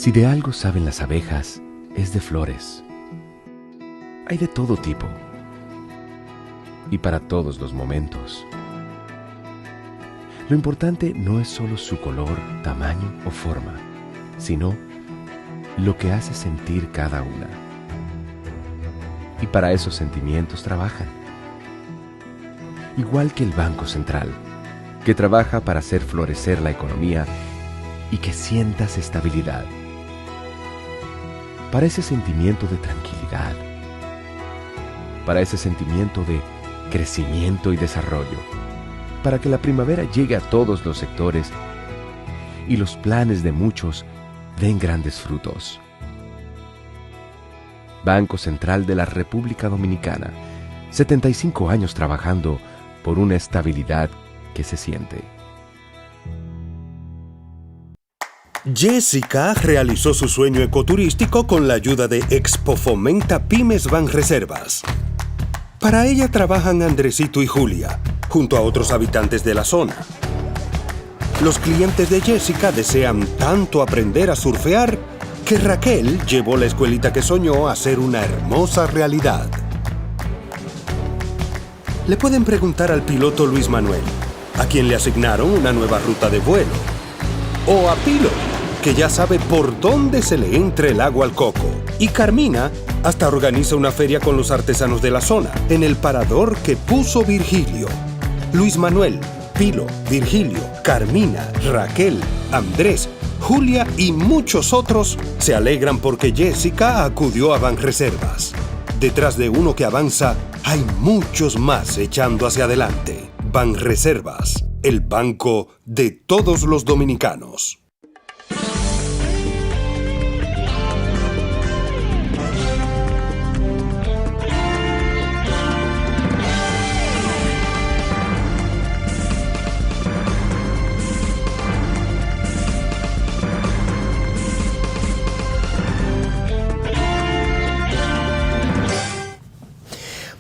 Si de algo saben las abejas, es de flores. Hay de todo tipo y para todos los momentos. Lo importante no es solo su color, tamaño o forma, sino lo que hace sentir cada una. Y para esos sentimientos trabajan. Igual que el Banco Central, que trabaja para hacer florecer la economía y que sientas estabilidad. Para ese sentimiento de tranquilidad, para ese sentimiento de crecimiento y desarrollo, para que la primavera llegue a todos los sectores y los planes de muchos den grandes frutos. Banco Central de la República Dominicana, 75 años trabajando por una estabilidad que se siente. Jessica realizó su sueño ecoturístico con la ayuda de Expo Fomenta Pymes Banreservas. Para ella trabajan Andresito y Julia, junto a otros habitantes de la zona. Los clientes de Jessica desean tanto aprender a surfear que Raquel llevó la escuelita que soñó a ser una hermosa realidad. Le pueden preguntar al piloto Luis Manuel, a quien le asignaron una nueva ruta de vuelo. O a Pilo, que ya sabe por dónde se le entra el agua al coco. Y Carmina hasta organiza una feria con los artesanos de la zona, en el parador que puso Virgilio. Luis Manuel, Pilo, Virgilio, Carmina, Raquel, Andrés, Julia y muchos otros se alegran porque Jessica acudió a Banreservas. Detrás de uno que avanza, hay muchos más echando hacia adelante. Banreservas, el banco de todos los dominicanos.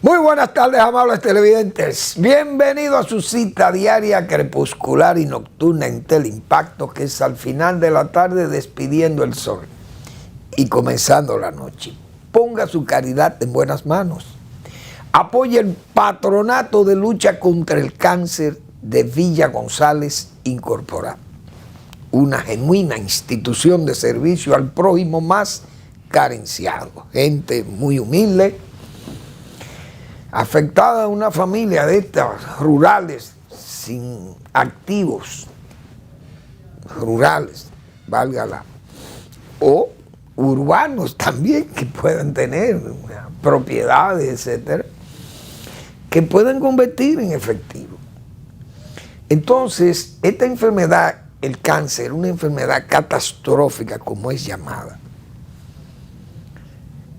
Muy buenas tardes, amables televidentes. Bienvenidos a su cita diaria crepuscular y nocturna en Teleimpacto, que es al final de la tarde despidiendo el sol y comenzando la noche. Ponga su caridad en buenas manos. Apoye el Patronato de Lucha contra el Cáncer de Villa González Incorporado, una genuina institución de servicio al prójimo más carenciado. Gente muy humilde, afectada una familia de estas rurales, sin activos rurales, válgala, o urbanos también, que puedan tener propiedades, etcétera, que puedan convertir en efectivo. Entonces, esta enfermedad, el cáncer, una enfermedad catastrófica como es llamada,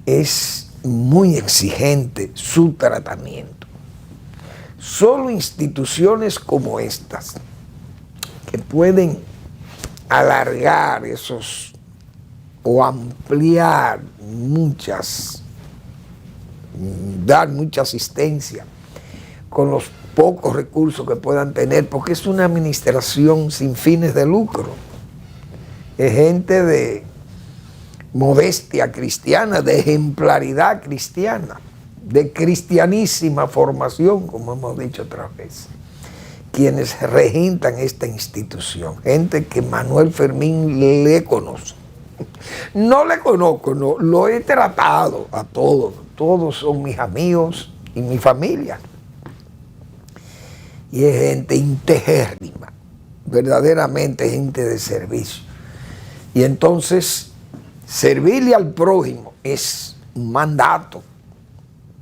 es muy exigente su tratamiento. Solo instituciones como estas, que pueden alargar esos o ampliar dar mucha asistencia con los pocos recursos que puedan tener, porque es una administración sin fines de lucro. Es gente de modestia cristiana, de ejemplaridad cristiana, de cristianísima formación, como hemos dicho otra vez, quienes regentan esta institución. Gente que Manuel Fermín le conoce. No le conozco, no, lo he tratado a todos son mis amigos y mi familia. Y es gente integérrima, verdaderamente gente de servicio. Y entonces, servirle al prójimo es un mandato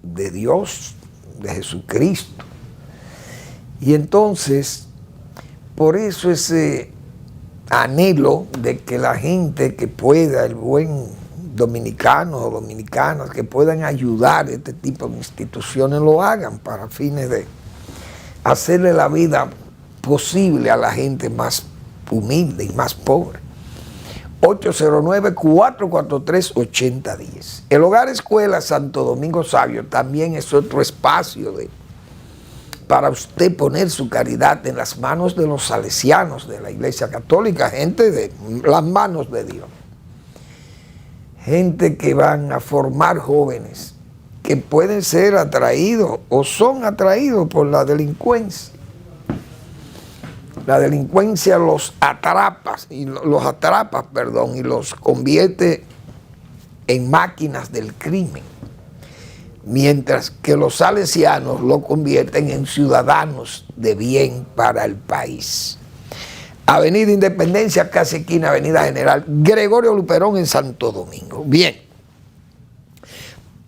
de Dios, de Jesucristo. Y entonces, por eso ese anhelo de que la gente que pueda, el buen dominicano o dominicanas, que puedan ayudar a este tipo de instituciones, lo hagan para fines de hacerle la vida posible a la gente más humilde y más pobre. 809-443-8010. El Hogar Escuela Santo Domingo Sabio también es otro espacio para usted poner su caridad en las manos de los salesianos de la Iglesia Católica, gente de las manos de Dios. gente que van a formar jóvenes que pueden ser atraídos o son atraídos por la delincuencia. La delincuencia los atrapa, y los convierte en máquinas del crimen, mientras que los salesianos lo convierten en ciudadanos de bien para el país. Avenida Independencia, casi esquina Avenida General Gregorio Luperón en Santo Domingo. Bien.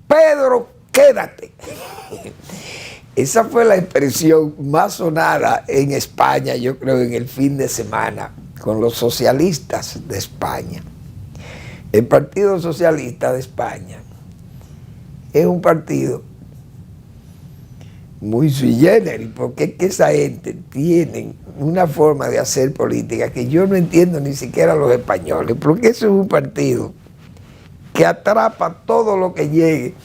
Pedro, quédate. Esa fue la expresión más sonada en España, yo creo, en el fin de semana, con los socialistas de España. El Partido Socialista de España es un partido muy sui generis, porque es que esa gente tiene una forma de hacer política que yo no entiendo ni siquiera los españoles, porque eso es un partido que atrapa todo lo que llegue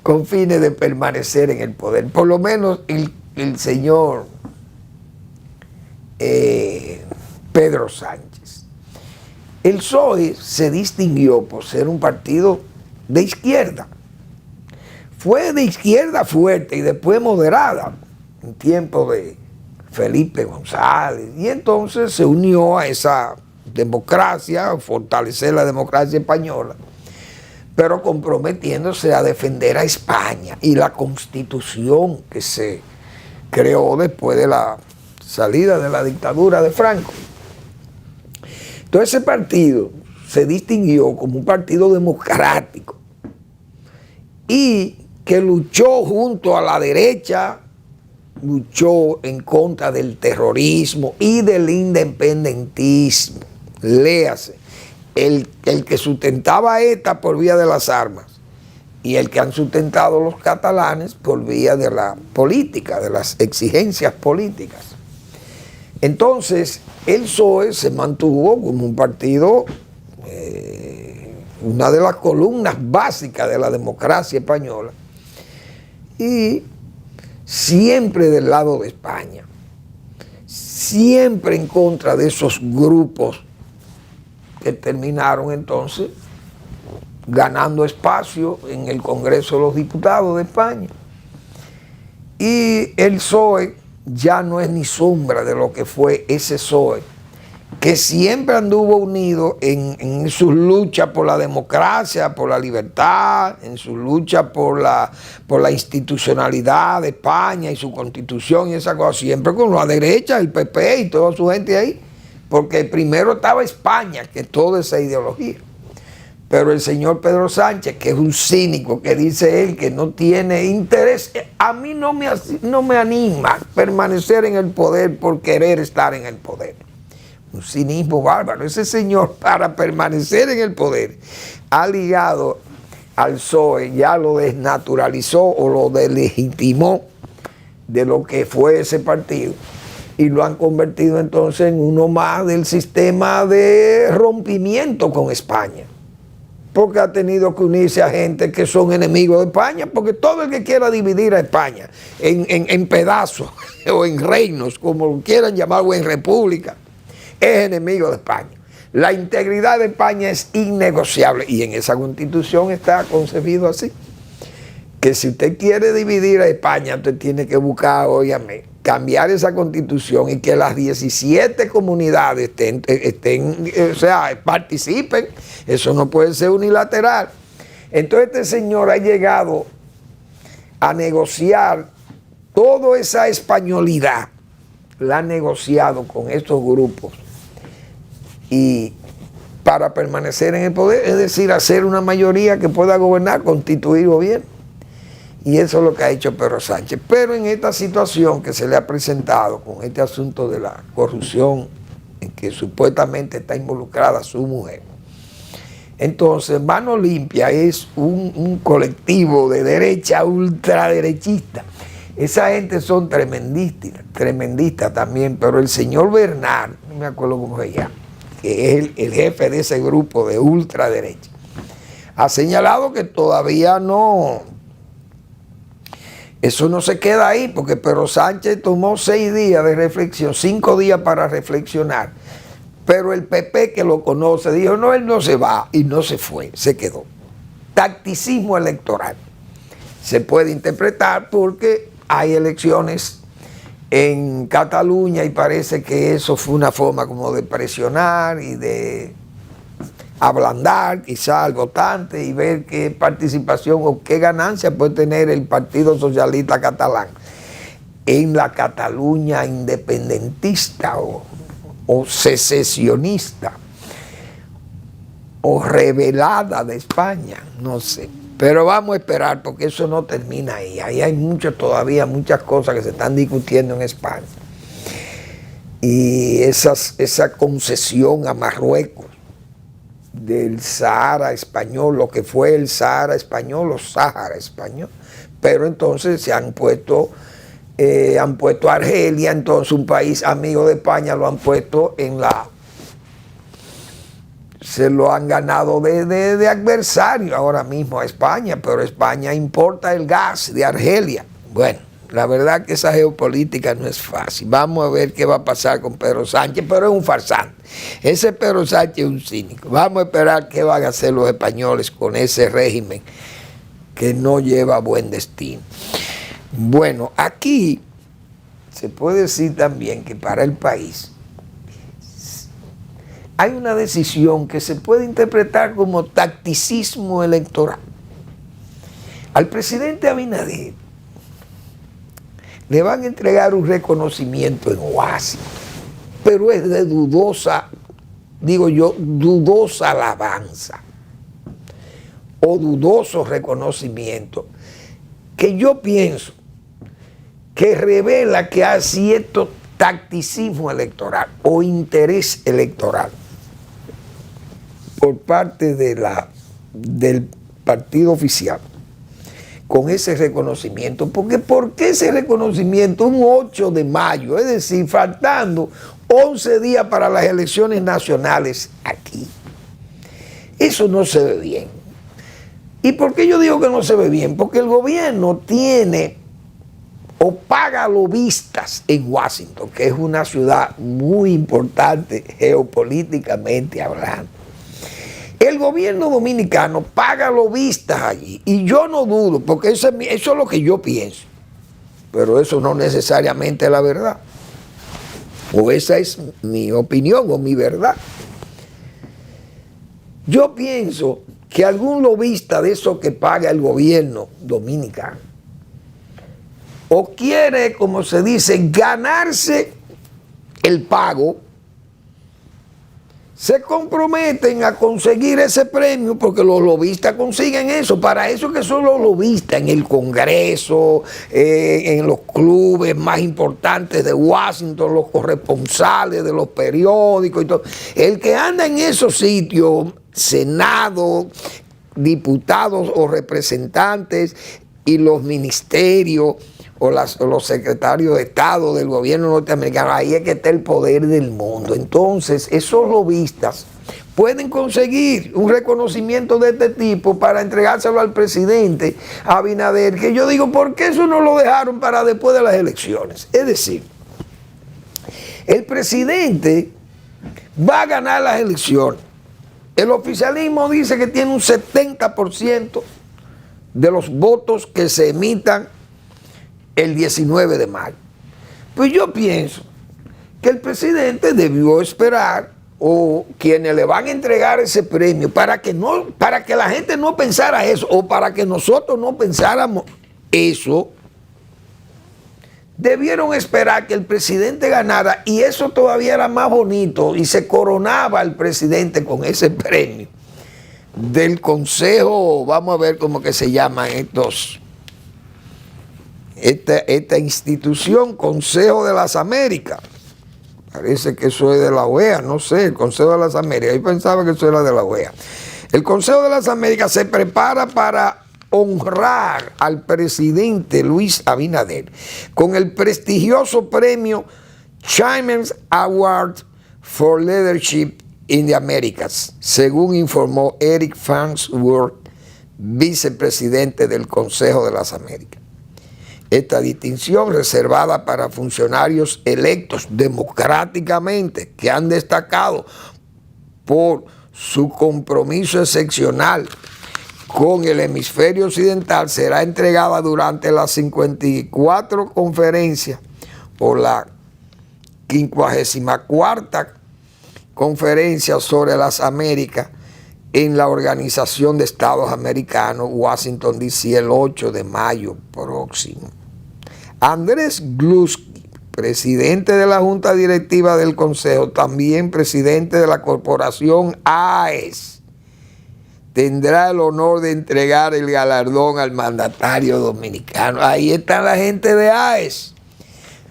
con fines de permanecer en el poder. Por lo menos el señor Pedro Sánchez. El PSOE se distinguió por ser un partido de izquierda. Fue de izquierda fuerte y después moderada en tiempo de Felipe González, y entonces se unió a esa democracia, a fortalecer la democracia española, pero comprometiéndose a defender a España y la Constitución que se creó después de la salida de la dictadura de Franco. Entonces ese partido se distinguió como un partido democrático y que luchó junto a la derecha, luchó en contra del terrorismo y del independentismo. Léase, el que sustentaba a ETA por vía de las armas y el que han sustentado los catalanes por vía de la política, de las exigencias políticas. Entonces, el PSOE se mantuvo como un partido, una de las columnas básicas de la democracia española, y siempre del lado de España, siempre en contra de esos grupos que terminaron entonces ganando espacio en el Congreso de los Diputados de España. Y el PSOE ya no es ni sombra de lo que fue ese PSOE, que siempre anduvo unido en sus luchas por la democracia, por la libertad, en su lucha por la institucionalidad de España y su constitución y esa cosa, siempre con la derecha, el PP y toda su gente ahí, porque primero estaba España que toda esa ideología. Pero el señor Pedro Sánchez, que es un cínico, que dice él que no tiene interés, a mí no me anima permanecer en el poder por querer estar en el poder. Un cinismo bárbaro. Ese señor, para permanecer en el poder, ha ligado al PSOE, ya lo desnaturalizó o lo delegitimó de lo que fue ese partido, y lo han convertido entonces en uno más del sistema de rompimiento con España, porque ha tenido que unirse a gente que son enemigos de España, porque todo el que quiera dividir a España en pedazos o en reinos, como lo quieran llamar, o en república, es enemigo de España. La integridad de España es innegociable y en esa constitución está concebido así, que si usted quiere dividir a España, usted tiene que buscar, óyame, cambiar esa constitución y que las 17 comunidades participen. Eso no puede ser unilateral. Entonces este señor ha llegado a negociar toda esa españolidad, la ha negociado con estos grupos, y para permanecer en el poder, es decir, hacer una mayoría que pueda gobernar, constituir gobierno. Y eso es lo que ha hecho Pedro Sánchez. Pero en esta situación que se le ha presentado con este asunto de la corrupción en que supuestamente está involucrada su mujer, entonces Mano Limpia es un colectivo de derecha ultraderechista. Esa gente son tremendistas también, pero el señor Bernal, no me acuerdo cómo se llama, que es el jefe de ese grupo de ultraderecha, ha señalado que todavía no, eso no se queda ahí, porque Pedro Sánchez tomó 6 días de reflexión, 5 días para reflexionar, pero el PP que lo conoce dijo, no, él no se va, y no se fue, se quedó. tacticismo electoral. Se puede interpretar porque hay elecciones en Cataluña y parece que eso fue una forma como de presionar y de ablandar quizá al votante y ver qué participación o qué ganancia puede tener el Partido Socialista Catalán en la Cataluña independentista o secesionista o rebelada de España, no sé. Pero vamos a esperar porque eso no termina ahí. Ahí hay todavía muchas cosas que se están discutiendo en España. Y esa concesión a Marruecos del Sahara español, lo que fue el Sahara español o Sáhara español. Pero entonces se han puesto a Argelia, entonces un país amigo de España, lo han puesto se lo han ganado de adversario ahora mismo a España, pero España importa el gas de Argelia. Bueno, la verdad que esa geopolítica no es fácil. Vamos a ver qué va a pasar con Pedro Sánchez, pero es un farsante. Ese Pedro Sánchez es un cínico. Vamos a esperar qué van a hacer los españoles con ese régimen que no lleva buen destino. Bueno, aquí se puede decir también que para el país hay una decisión que se puede interpretar como tacticismo electoral. Al presidente Abinader le van a entregar un reconocimiento en Washington, pero es de dudosa alabanza o dudoso reconocimiento, que yo pienso que revela que hay cierto tacticismo electoral o interés electoral por parte del partido oficial con ese reconocimiento. Porque ¿por qué ese reconocimiento un 8 de mayo? Es decir, faltando 11 días para las elecciones nacionales aquí. Eso no se ve bien. ¿Y por qué yo digo que no se ve bien? Porque el gobierno tiene o paga lobistas en Washington, que es una ciudad muy importante geopolíticamente hablando. El gobierno dominicano paga lobistas allí, y yo no dudo, porque eso es lo que yo pienso, pero eso no necesariamente es la verdad, o esa es mi opinión o mi verdad. Yo pienso que algún lobista de esos que paga el gobierno dominicano o quiere, como se dice, ganarse el pago, se comprometen a conseguir ese premio porque los lobistas consiguen eso. Para eso que son los lobistas en el Congreso, en los clubes más importantes de Washington, los corresponsales de los periódicos y todo. El que anda en esos sitios, Senado, diputados o representantes y los ministerios o los secretarios de Estado del gobierno norteamericano, ahí es que está el poder del mundo. Entonces, esos lobistas pueden conseguir un reconocimiento de este tipo para entregárselo al presidente Abinader, que yo digo, ¿por qué eso no lo dejaron para después de las elecciones? Es decir, el presidente va a ganar las elecciones. El oficialismo dice que tiene un 70% de los votos que se emitan el 19 de mayo. Pues yo pienso que el presidente debió esperar, o quienes le van a entregar ese premio, para que la gente no pensara eso, o para que nosotros no pensáramos eso, debieron esperar que el presidente ganara, y eso todavía era más bonito, y se coronaba al presidente con ese premio del Consejo, vamos a ver cómo que se llaman esta institución, Consejo de las Américas. Parece que eso es de la OEA, no sé, el Consejo de las Américas. Yo pensaba que eso era de la OEA. El Consejo de las Américas se prepara para honrar al presidente Luis Abinader con el prestigioso premio Chairman's Award for Leadership in the Americas, según informó Eric Farnsworth, vicepresidente del Consejo de las Américas. Esta distinción, reservada para funcionarios electos democráticamente que han destacado por su compromiso excepcional con el hemisferio occidental será entregada durante las 54 conferencias o la 54ª conferencia sobre las Américas en la Organización de Estados Americanos, Washington, D.C., el 8 de mayo próximo. Andrés Gluski, presidente de la Junta Directiva del Consejo, también presidente de la Corporación AES, tendrá el honor de entregar el galardón al mandatario dominicano. Ahí está la gente de AES.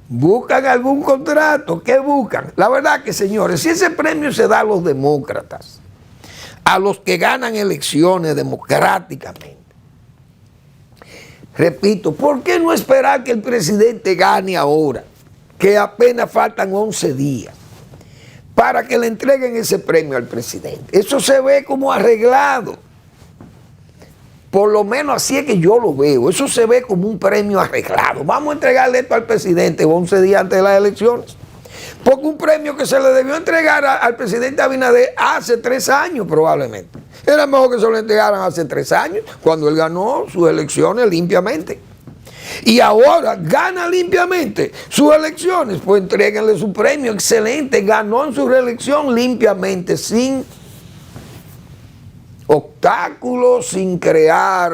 ¿Buscan algún contrato? ¿Qué buscan? La verdad que, señores, si ese premio se da a los demócratas, a los que ganan elecciones democráticamente, repito, ¿por qué no esperar que el presidente gane ahora, que apenas faltan 11 días, para que le entreguen ese premio al presidente? Eso se ve como arreglado. Por lo menos así es que yo lo veo. Eso se ve como un premio arreglado. Vamos a entregarle esto al presidente 11 días antes de las elecciones. Porque un premio que se le debió entregar al presidente Abinader hace 3 años probablemente. Era mejor que se lo entregaran hace 3 años, cuando él ganó sus elecciones limpiamente. Y ahora gana limpiamente sus elecciones, pues entréguenle su premio. Excelente, ganó en su reelección limpiamente, sin obstáculos, sin crear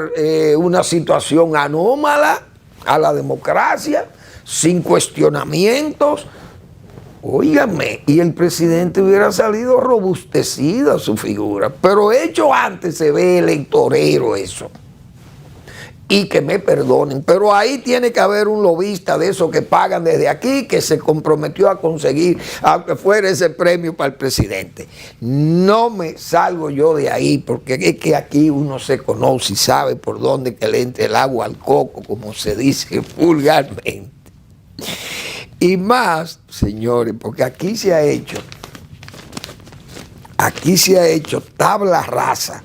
una situación anómala a la democracia, sin cuestionamientos. Óigame, y el presidente hubiera salido robustecida su figura, pero hecho antes se ve electorero eso. Y que me perdonen, pero ahí tiene que haber un lobista de esos que pagan desde aquí, que se comprometió a conseguir, aunque fuera ese premio para el presidente. No me salgo yo de ahí, porque es que aquí uno se conoce y sabe por dónde que le entre el agua al coco, como se dice vulgarmente. Y más, señores, porque aquí se ha hecho tabla rasa,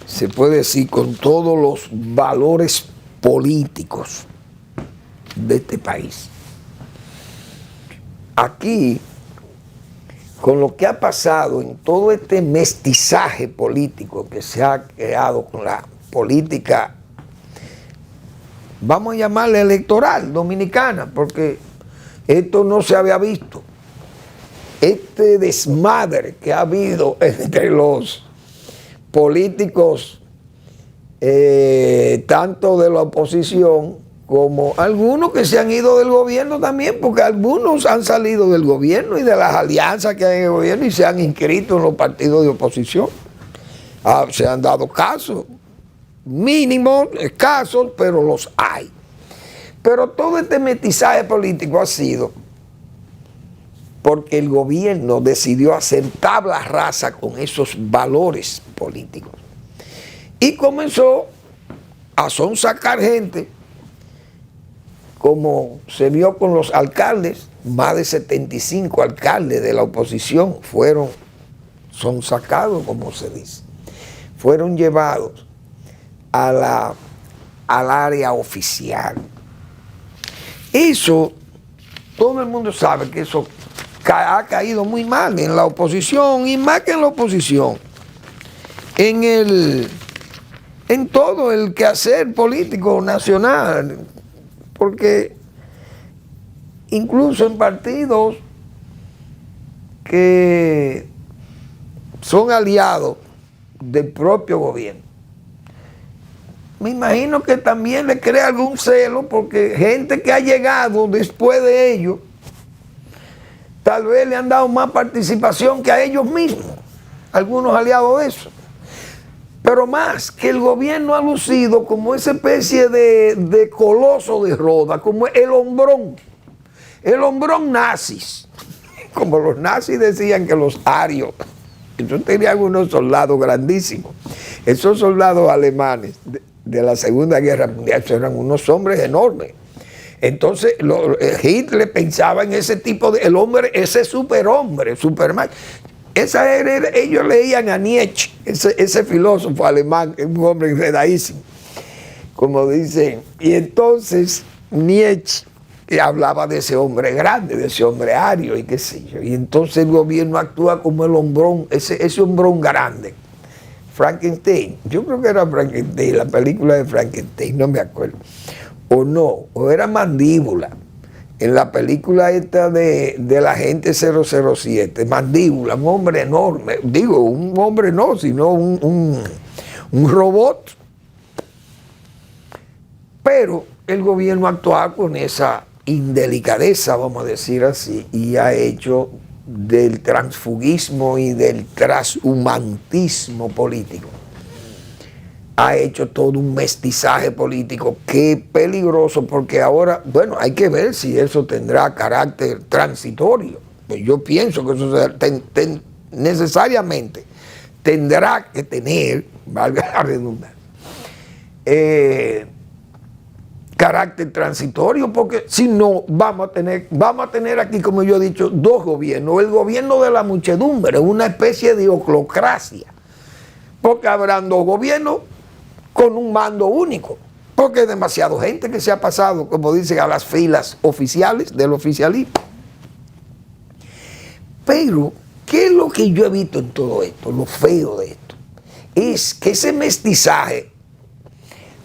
se puede decir, con todos los valores políticos de este país. Aquí, con lo que ha pasado en todo este mestizaje político que se ha creado con la política, vamos a llamarle electoral dominicana, porque esto no se había visto. Este desmadre que ha habido entre los políticos, tanto de la oposición como algunos que se han ido del gobierno también, porque algunos han salido del gobierno y de las alianzas que hay en el gobierno y se han inscrito en los partidos de oposición. Se han dado casos, mínimos, escasos, pero los hay. Pero todo este mestizaje político ha sido porque el gobierno decidió hacer tabla rasa con esos valores políticos. Y comenzó a sonsacar gente, como se vio con los alcaldes. Más de 75 alcaldes de la oposición fueron sonsacados, como se dice. Fueron llevados al área oficial. Eso, todo el mundo sabe que eso ha caído muy mal en la oposición, y más que en la oposición, en todo el quehacer político nacional, porque incluso en partidos que son aliados del propio gobierno, me imagino que también le crea algún celo, porque gente que ha llegado después de ellos tal vez le han dado más participación que a ellos mismos, algunos aliados de eso. Pero más que el gobierno ha lucido como esa especie de coloso de Rodas, como el hombrón nazis, como los nazis decían que los arios, ellos tenían unos soldados grandísimos, esos soldados alemanes de la Segunda Guerra Mundial eran unos hombres enormes. Entonces Hitler pensaba en ese tipo de, el hombre, ese superhombre, Superman. Ellos leían a Nietzsche, ese filósofo alemán, un hombre enredadísimo, como dicen. Y entonces Nietzsche hablaba de ese hombre grande, de ese hombre ario y qué sé yo. Y entonces el gobierno actúa como el hombrón, ese hombrón grande, Frankenstein, yo creo que era Frankenstein, la película de Frankenstein, no me acuerdo, o no, o era Mandíbula, en la película esta de la agente 007, Mandíbula, un hombre enorme, digo, un hombre no, sino un robot, pero el gobierno actual con esa indelicadeza, vamos a decir así, y ha hecho del transfugismo y del transhumantismo político, ha hecho todo un mestizaje político que es peligroso, porque ahora, bueno, hay que ver si eso tendrá carácter transitorio. Pues yo pienso que eso necesariamente tendrá que tener, valga la redundancia, carácter transitorio, porque si no vamos a tener aquí, como yo he dicho, dos gobiernos. El gobierno de la muchedumbre, una especie de oclocracia, porque habrán dos gobiernos con un mando único, porque hay demasiada gente que se ha pasado, como dicen, a las filas oficiales del oficialismo. Pero, ¿qué es lo que yo he visto en todo esto? Lo feo de esto es que ese mestizaje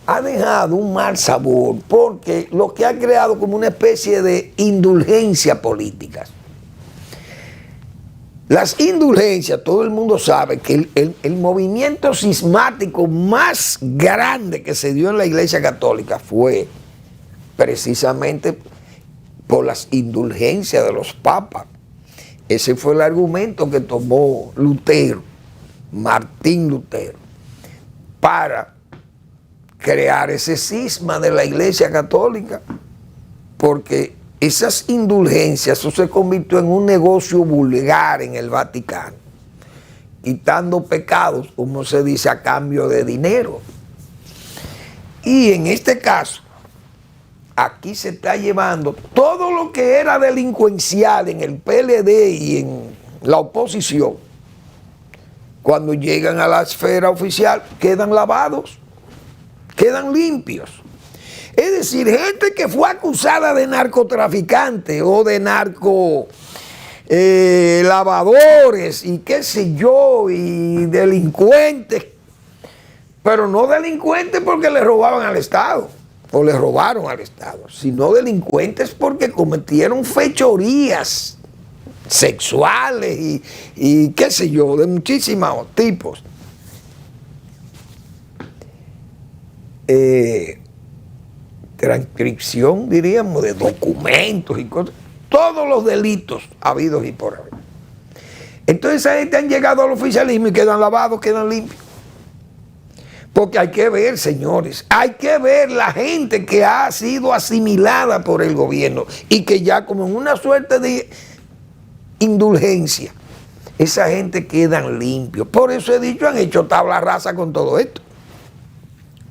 ha dejado un mal sabor, porque lo que ha creado como una especie de indulgencia política. Las indulgencias, todo el mundo sabe que el movimiento cismático más grande que se dio en la Iglesia Católica fue precisamente por las indulgencias de los papas. Ese fue el argumento que tomó Lutero, Martín Lutero, para crear ese cisma de la Iglesia Católica, porque esas indulgencias, eso se convirtió en un negocio vulgar en el Vaticano, quitando pecados, como se dice, a cambio de dinero. Y en este caso, aquí se está llevando todo lo que era delincuencial en el PLD y en la oposición, cuando llegan a la esfera oficial, quedan lavados, quedan limpios. Es decir, gente que fue acusada de narcotraficante o de lavadores y qué sé yo, y delincuentes, pero no delincuentes porque le robaban al Estado o le robaron al Estado, sino delincuentes porque cometieron fechorías sexuales y qué sé yo, de muchísimos tipos. Transcripción, diríamos, de documentos y cosas, todos los delitos habidos y por haber. Entonces esa gente han llegado al oficialismo y quedan lavados, quedan limpios. Porque hay que ver, señores, hay que ver la gente que ha sido asimilada por el gobierno y que ya como en una suerte de indulgencia, esa gente quedan limpios. Por eso he dicho, han hecho tabla rasa con todo esto,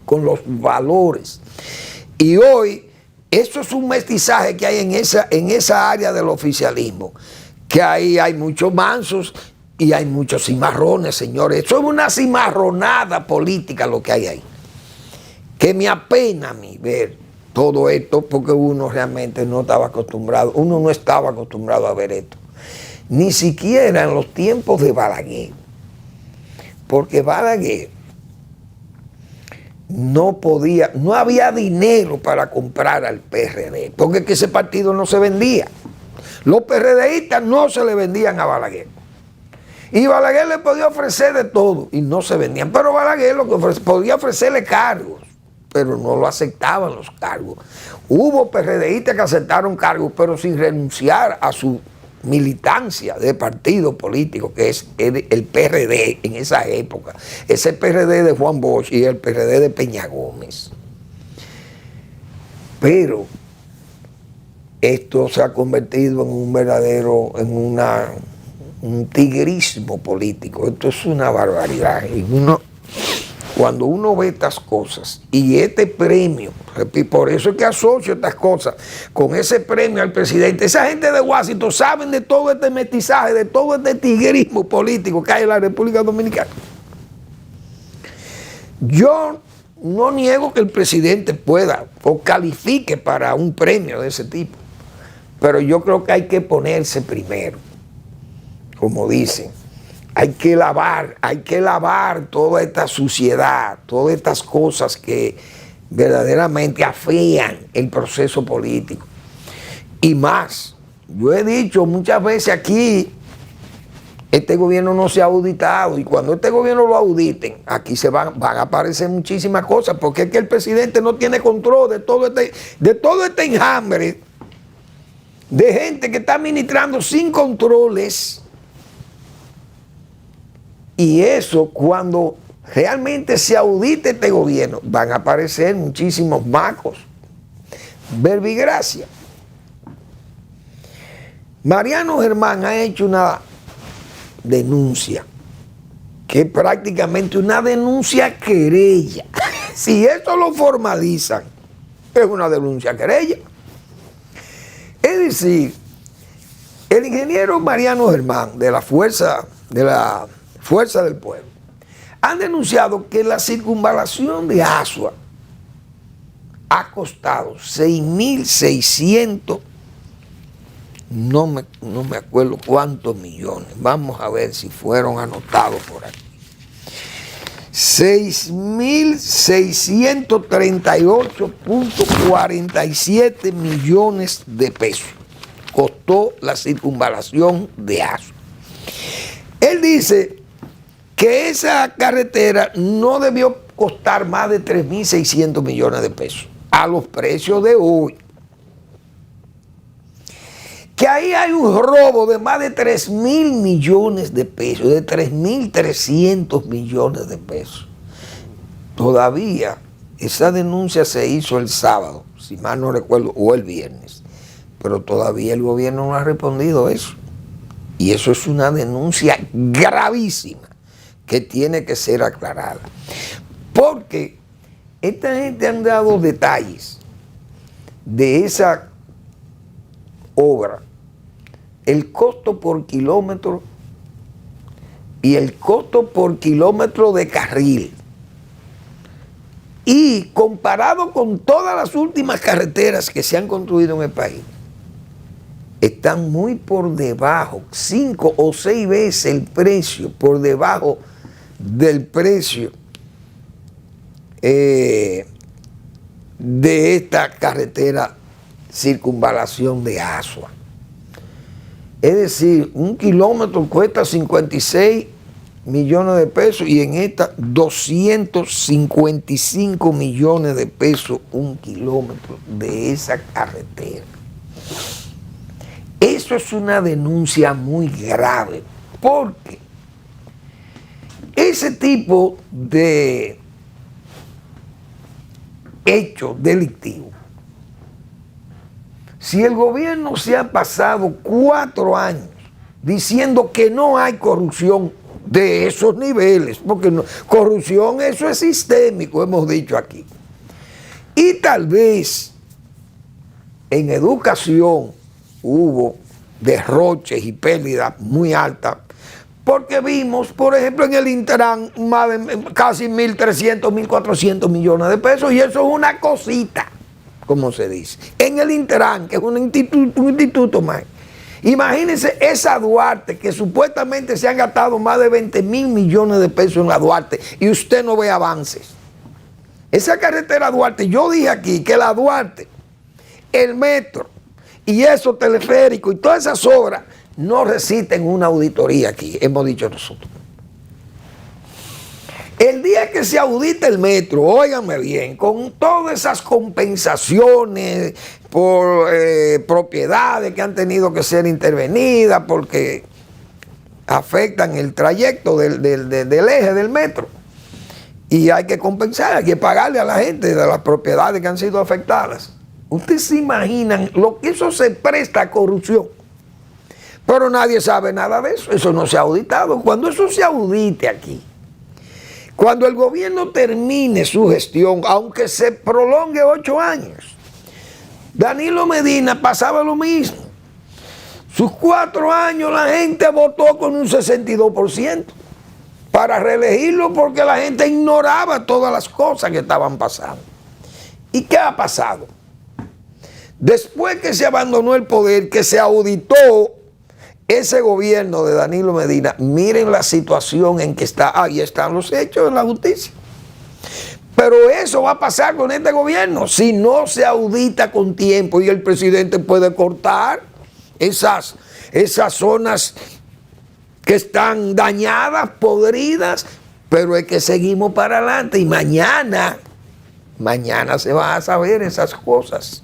con los valores. Y hoy, eso es un mestizaje que hay en esa área del oficialismo, que ahí hay muchos mansos y hay muchos cimarrones, señores. Eso es una cimarronada política lo que hay ahí, que me apena a mí ver todo esto, porque uno realmente no estaba acostumbrado, a ver esto, ni siquiera en los tiempos de Balaguer, porque Balaguer no había dinero para comprar al PRD, porque que ese partido no se vendía. Los PRDistas no se le vendían a Balaguer. Y Balaguer le podía ofrecer de todo y no se vendían. Pero Balaguer lo que podía ofrecerle cargos, pero no lo aceptaban los cargos. Hubo PRDistas que aceptaron cargos, pero sin renunciar a su militancia de partido político, que es el PRD en esa época. Ese PRD de Juan Bosch y el PRD de Peña Gómez. Pero esto se ha convertido en un verdadero, un tigrismo político. Esto es una barbaridad. Y cuando uno ve estas cosas y este premio, por eso es que asocio estas cosas con ese premio al presidente, esa gente de Washington saben de todo este mestizaje, de todo este tigrismo político que hay en la República Dominicana. Yo no niego que el presidente pueda o califique para un premio de ese tipo, pero yo creo que hay que ponerse primero, como dicen, hay que lavar toda esta suciedad, todas estas cosas que verdaderamente afean el proceso político. Y más, yo he dicho muchas veces aquí, este gobierno no se ha auditado, y cuando este gobierno lo auditen, aquí van a aparecer muchísimas cosas, porque es que el presidente no tiene control de todo este enjambre de gente que está administrando sin controles. Y eso, cuando realmente se audite este gobierno, van a aparecer muchísimos macos. Verbigracia. Mariano Germán ha hecho una denuncia, que es prácticamente una denuncia querella. Si esto lo formalizan, es una denuncia querella. Es decir, el ingeniero Mariano Germán de la Fuerza del Pueblo han denunciado que la circunvalación de Asua ha costado 6.600, no me acuerdo cuántos millones, vamos a ver si fueron anotados por aquí, 6.638.47 millones de pesos costó la circunvalación de Asua. Él dice que esa carretera no debió costar más de 3.600 millones de pesos a los precios de hoy. Que ahí hay un robo de más de 3.000 millones de pesos, de 3.300 millones de pesos. Todavía esa denuncia se hizo el sábado, si mal no recuerdo, o el viernes, pero todavía el gobierno no ha respondido a eso. Y eso es una denuncia gravísima que tiene que ser aclarada. Porque esta gente han dado detalles de esa obra, el costo por kilómetro y el costo por kilómetro de carril. Y comparado con todas las últimas carreteras que se han construido en el país, están muy por debajo, 5 o 6 veces el precio, por debajo del precio de esta carretera circunvalación de Asua. Es decir, un kilómetro cuesta 56 millones de pesos y en esta 255 millones de pesos un kilómetro de esa carretera. Eso es una denuncia muy grave, porque ese tipo de hecho delictivo, si el gobierno se ha pasado 4 años diciendo que no hay corrupción de esos niveles, porque corrupción eso es sistémico, hemos dicho aquí, y tal vez en educación hubo derroches y pérdidas muy altas, porque vimos, por ejemplo, en el Intran casi 1.300, 1.400 millones de pesos, y eso es una cosita, como se dice. En el Intran, que es un instituto más. Imagínense esa Duarte, que supuestamente se han gastado más de 20.000 millones de pesos en la Duarte, y usted no ve avances. Esa carretera Duarte, yo dije aquí que la Duarte, el metro, y esos teleféricos y todas esas obras no resisten una auditoría aquí, hemos dicho nosotros. El día que se audite el metro, óiganme bien, con todas esas compensaciones por propiedades que han tenido que ser intervenidas porque afectan el trayecto del eje del metro, y hay que compensar, hay que pagarle a la gente de las propiedades que han sido afectadas. Ustedes se imaginan lo que eso se presta a corrupción, pero nadie sabe nada de eso, eso no se ha auditado. Cuando eso se audite aquí, cuando el gobierno termine su gestión, aunque se prolongue 8 años, Danilo Medina pasaba lo mismo. Sus 4 años la gente votó con un 62% para reelegirlo, porque la gente ignoraba todas las cosas que estaban pasando. ¿Y qué ha pasado? Después que se abandonó el poder, que se auditó ese gobierno de Danilo Medina, miren la situación en que está, ahí están los hechos en la justicia. Pero eso va a pasar con este gobierno si no se audita con tiempo y el presidente puede cortar esas zonas que están dañadas, podridas, pero es que seguimos para adelante y mañana se van a saber esas cosas.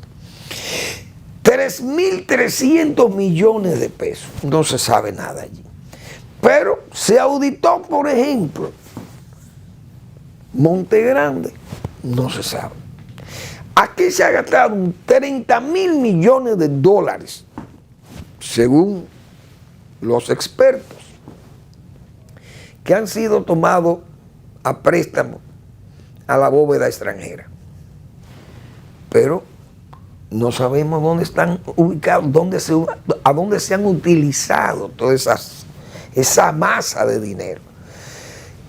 3.300 millones de pesos, no se sabe nada allí. Pero se auditó, por ejemplo, Monte Grande, no se sabe. Aquí se ha gastado 30.000 millones de dólares, según los expertos, que han sido tomados a préstamo a la bóveda extranjera. Pero no sabemos dónde están ubicados, a dónde se han utilizado toda esa masa de dinero.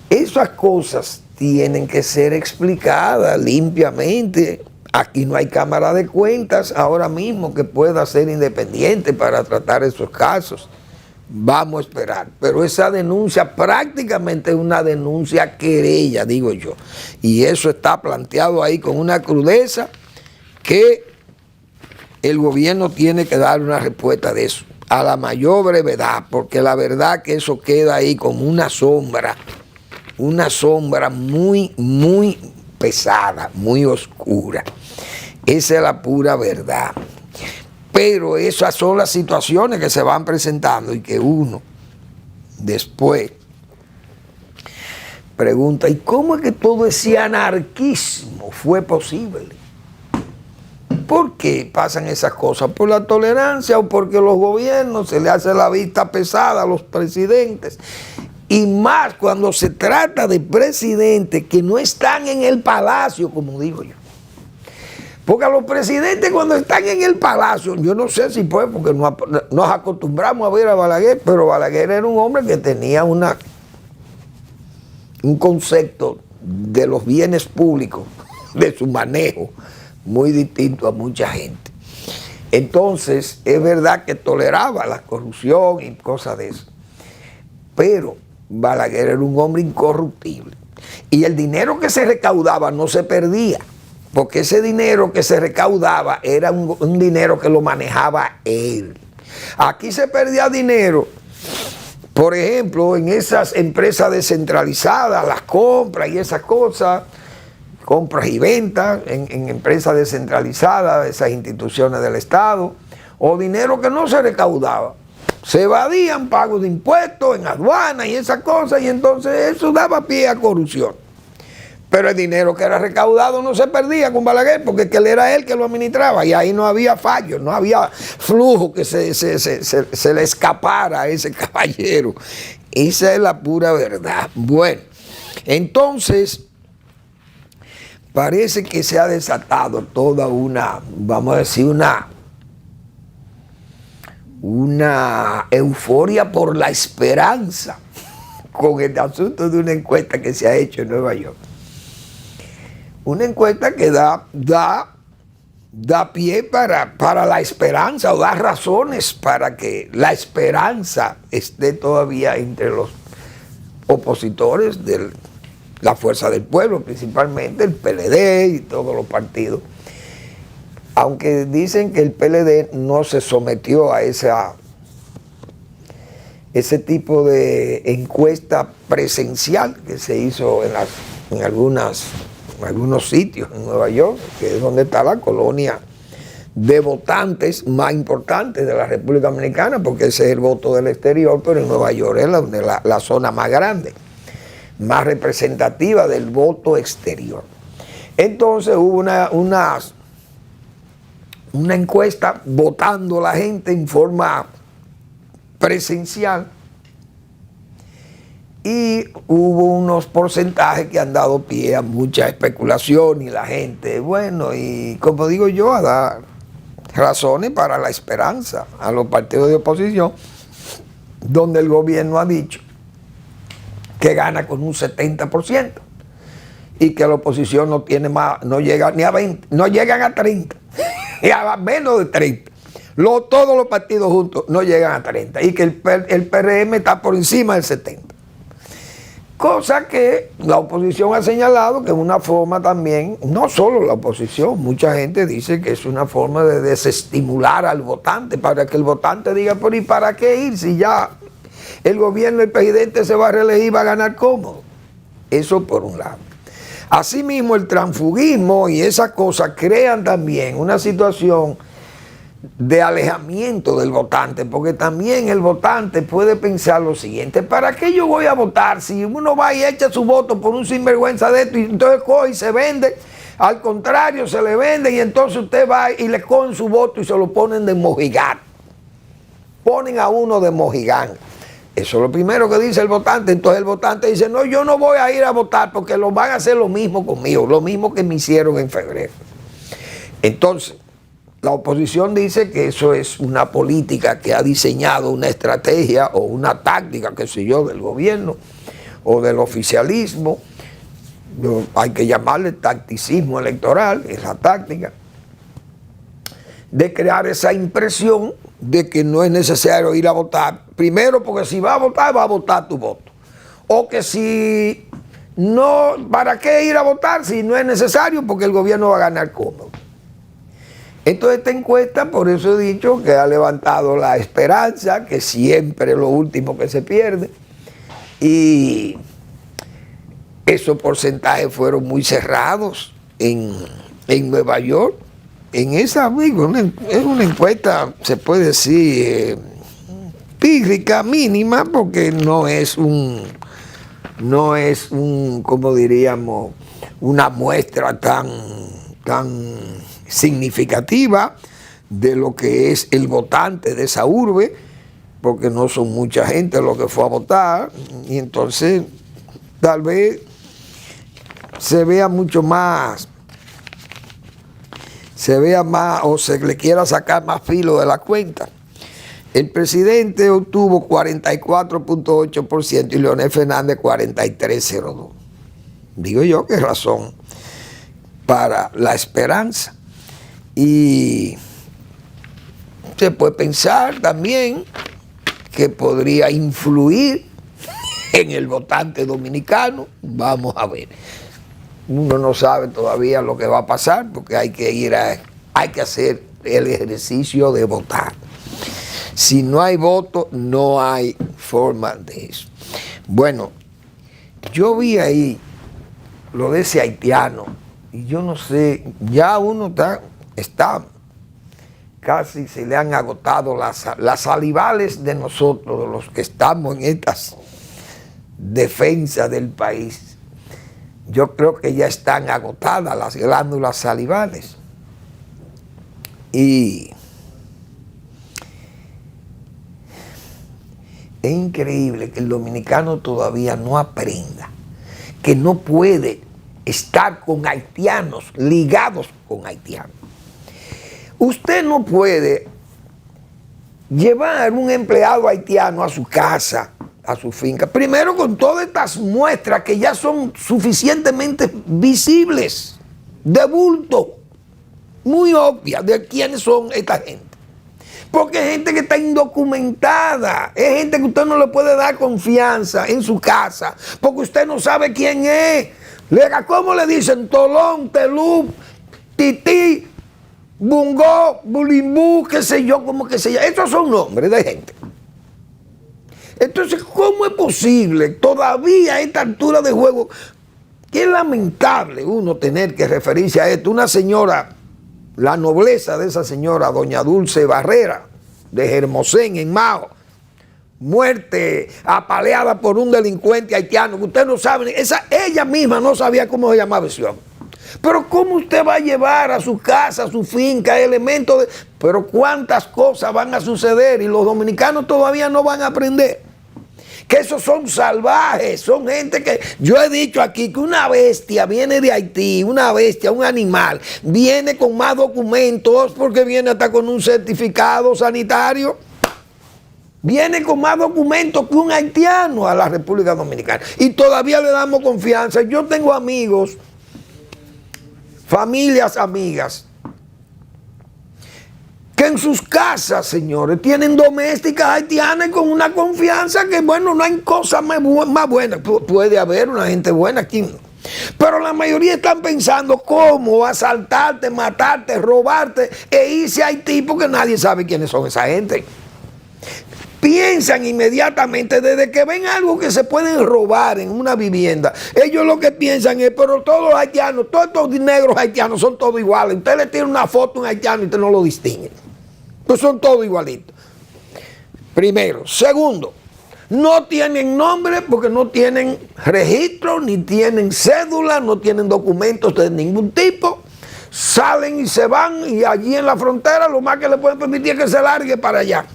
Esas cosas tienen que ser explicadas limpiamente. Aquí no hay Cámara de Cuentas ahora mismo que pueda ser independiente para tratar esos casos. Vamos a esperar. Pero esa denuncia prácticamente es una denuncia querella, digo yo. Y eso está planteado ahí con una crudeza que el gobierno tiene que dar una respuesta de eso a la mayor brevedad, porque la verdad que eso queda ahí como una sombra muy, muy pesada, muy oscura. Esa es la pura verdad. Pero esas son las situaciones que se van presentando y que uno después pregunta, ¿y cómo es que todo ese anarquismo fue posible? ¿Por qué pasan esas cosas? ¿Por la tolerancia o porque los gobiernos se le hace la vista pesada a los presidentes? Y más cuando se trata de presidentes que no están en el palacio, como digo yo. Porque a los presidentes cuando están en el palacio, yo no sé si fue porque nos acostumbramos a ver a Balaguer, pero Balaguer era un hombre que tenía un concepto de los bienes públicos, de su manejo, muy distinto a mucha gente. Entonces, es verdad que toleraba la corrupción y cosas de eso. Pero Balaguer era un hombre incorruptible. Y el dinero que se recaudaba no se perdía, porque ese dinero que se recaudaba era un dinero que lo manejaba él. Aquí se perdía dinero, por ejemplo, en esas empresas descentralizadas, las compras y esas cosas, compras y ventas en empresas descentralizadas, esas instituciones del Estado, o dinero que no se recaudaba. Se evadían pagos de impuestos en aduana y esas cosas, y entonces eso daba pie a corrupción. Pero el dinero que era recaudado no se perdía con Balaguer, porque él era él que lo administraba, y ahí no había fallos, no había flujo que se le escapara a ese caballero. Esa es la pura verdad. Bueno, entonces parece que se ha desatado toda una, vamos a decir, una euforia por la esperanza con el asunto de una encuesta que se ha hecho en Nueva York. Una encuesta que da pie para la esperanza, o da razones para que la esperanza esté todavía entre los opositores de la Fuerza del Pueblo, principalmente el PLD y todos los partidos. Aunque dicen que el PLD no se sometió a ese tipo de encuesta presencial que se hizo en algunos sitios en Nueva York, que es donde está la colonia de votantes más importante de la República Dominicana, porque ese es el voto del exterior, pero en Nueva York es la zona más grande, más representativa del voto exterior. Entonces hubo una encuesta votando la gente en forma presencial, y hubo unos porcentajes que han dado pie a mucha especulación, y la gente, bueno, y como digo yo, a dar razones para la esperanza a los partidos de oposición, donde el gobierno ha dicho que gana con un 70% y que la oposición no tiene más, no llega ni a 20, no llegan a 30, y a menos de 30. Todos los partidos juntos no llegan a 30 y que el PRM está por encima del 70. Cosa que la oposición ha señalado que es una forma también, no solo la oposición, mucha gente dice que es una forma de desestimular al votante para que el votante diga, pero ¿y para qué ir si ya el gobierno, el presidente se va a reelegir, va a ganar cómodo? Eso por un lado. Asimismo, el transfugismo y esas cosas crean también una situación de alejamiento del votante, porque también el votante puede pensar lo siguiente: ¿para qué yo voy a votar si uno va y echa su voto por un sinvergüenza de esto y entonces coge y se vende? Al contrario, se le vende y entonces usted va y le cogen su voto y se lo ponen de mojigán. Ponen a uno de mojigán. Eso es lo primero que dice el votante. Entonces el votante dice, no, yo no voy a ir a votar porque lo van a hacer lo mismo conmigo, lo mismo que me hicieron en febrero. Entonces, la oposición dice que eso es una política que ha diseñado una estrategia o una táctica, qué sé yo, del gobierno o del oficialismo. Hay que llamarle tacticismo electoral, es la táctica, de crear esa impresión de que no es necesario ir a votar. Primero, porque si va a votar tu voto. O que si no, ¿para qué ir a votar si no es necesario? Porque el gobierno va a ganar cómodo. Entonces esta encuesta, por eso he dicho que ha levantado la esperanza, que siempre es lo último que se pierde. Y esos porcentajes fueron muy cerrados en Nueva York. En esa, amigo, es una encuesta, se puede decir, pírrica, mínima, porque no es como diríamos, una muestra tan significativa de lo que es el votante de esa urbe, porque no son mucha gente lo que fue a votar, y entonces tal vez se vea mucho más, o se le quiera sacar más filo de la cuenta. El presidente obtuvo 44.8% y Leonel Fernández 43.02%. Digo yo que razón para la esperanza. Y se puede pensar también que podría influir en el votante dominicano. Vamos a ver. Uno no sabe todavía lo que va a pasar porque hay que hacer el ejercicio de votar. Si no hay voto, no hay forma de eso. Bueno, yo vi ahí lo de ese haitiano y yo no sé, ya uno está casi se le han agotado las salivales de nosotros, de los que estamos en estas defensas del país. Yo creo que ya están agotadas las glándulas salivales. Y es increíble que el dominicano todavía no aprenda que no puede estar con haitianos, ligados con haitianos. Usted no puede llevar un empleado haitiano a su casa, a su finca, primero con todas estas muestras que ya son suficientemente visibles, de bulto, muy obvias de quiénes son esta gente. Porque es gente que está indocumentada, es gente que usted no le puede dar confianza en su casa, porque usted no sabe quién es. ¿Cómo le dicen? Tolón, Telú, Tití, Bungó, Bulimbú, qué sé yo, cómo que se llama. Estos son nombres de gente. Entonces, ¿cómo es posible todavía a esta altura de juego? Qué lamentable uno tener que referirse a esto. Una señora, la nobleza de esa señora, doña Dulce Barrera, de Hermosén, en Mao, muerte, apaleada por un delincuente haitiano, que usted no sabe, ella misma no sabía cómo se llamaba ese hombre. Pero ¿cómo usted va a llevar a su casa, a su finca, elementos de... Pero cuántas cosas van a suceder y los dominicanos todavía no van a aprender. Que esos son salvajes, son gente que... Yo he dicho aquí que una bestia viene de Haití, una bestia, un animal, viene con más documentos porque viene hasta con un certificado sanitario. Viene con más documentos que un haitiano a la República Dominicana. Y todavía le damos confianza. Yo tengo amigos, familias amigas, que en sus casas, señores, tienen domésticas haitianas con una confianza que, bueno, no hay cosa más buena. Puede haber una gente buena aquí, pero la mayoría están pensando cómo asaltarte, matarte, robarte e irse a Haití porque nadie sabe quiénes son esa gente. Piensan inmediatamente, desde que ven algo que se pueden robar en una vivienda, ellos lo que piensan es, pero todos los haitianos, todos estos negros haitianos son todos iguales. Usted le tira una foto a un haitiano y usted no lo distingue. Pues son todos igualitos. Primero. Segundo, no tienen nombre porque no tienen registro, ni tienen cédula, no tienen documentos de ningún tipo. Salen y se van y allí en la frontera lo más que le pueden permitir es que se largue para allá